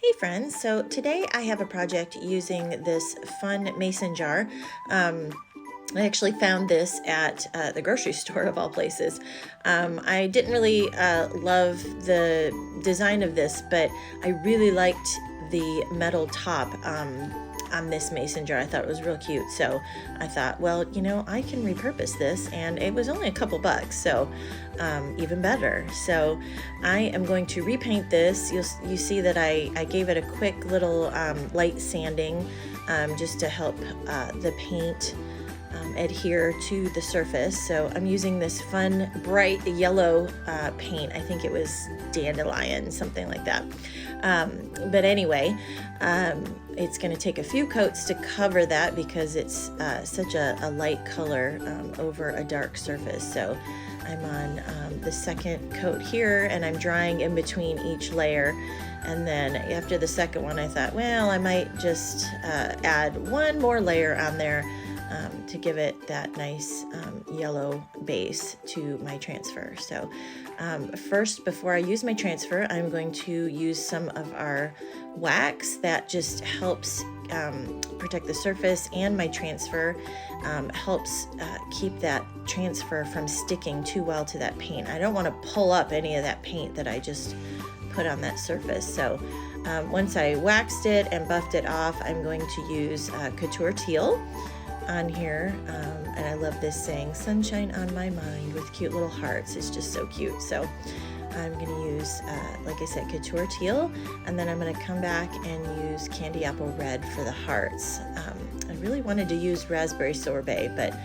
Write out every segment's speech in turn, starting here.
Hey friends, so today I have a project using this fun mason jar. I actually found this at the grocery store of all places. I didn't really love the design of this, but I really liked the metal top on this mason jar. I thought it was real cute, so I thought, well, you know, I can repurpose this, and it was only a couple bucks, so even better. So I am going to repaint this. You see that I gave it a quick little light sanding just to help the paint adhere to the surface. So I'm using this fun bright yellow paint. I think it was dandelion, something like that. But anyway, it's going to take a few coats to cover that because it's such a light color over a dark surface. So I'm on the second coat here, and I'm drying in between each layer. And then after the second one, I thought, well, I might just add one more layer on there to give it that nice yellow base to my transfer. So first, before I use my transfer, I'm going to use some of our wax that just helps protect the surface, and my transfer helps keep that transfer from sticking too well to that paint. I don't want to pull up any of that paint that I just put on that surface. So once I waxed it and buffed it off, I'm going to use Couture Teal on here, and I love this saying, sunshine on my mind, with cute little hearts. It's just so cute. So I'm going to use, like I said, Couture Teal, and then I'm going to come back and use Candy Apple Red for the hearts. I really wanted to use Raspberry Sorbet, but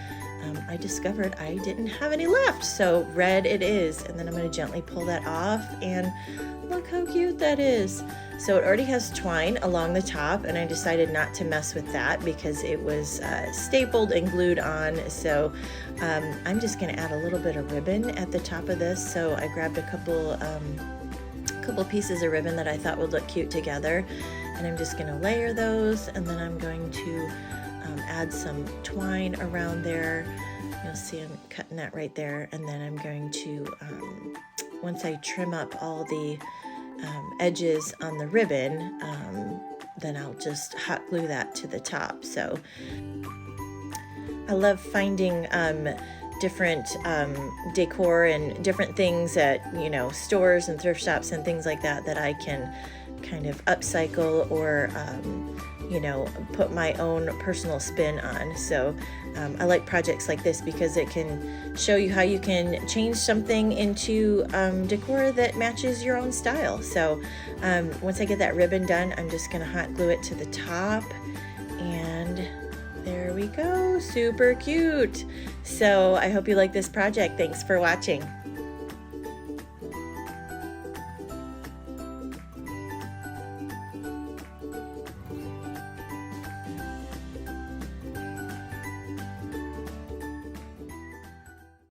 I discovered I didn't have any left, so red it is. And then I'm going to gently pull that off, and look how cute that is. So it already has twine along the top, and I decided not to mess with that because it was stapled and glued on. So I'm just going to add a little bit of ribbon at the top of this. So I grabbed a couple pieces of ribbon that I thought would look cute together, and I'm just going to layer those, and then I'm going to add some twine around there. You'll see I'm cutting that right there, and then I'm going to, once I trim up all the edges on the ribbon, then I'll just hot glue that to the top. So I love finding different decor and different things at, you know, stores and thrift shops and things like that I can kind of upcycle or you know, put my own personal spin on. So I like projects like this because it can show you how you can change something into decor that matches your own style. So once I get that ribbon done, I'm just gonna hot glue it to the top, and there we go, super cute. So I hope you like this project. Thanks for watching.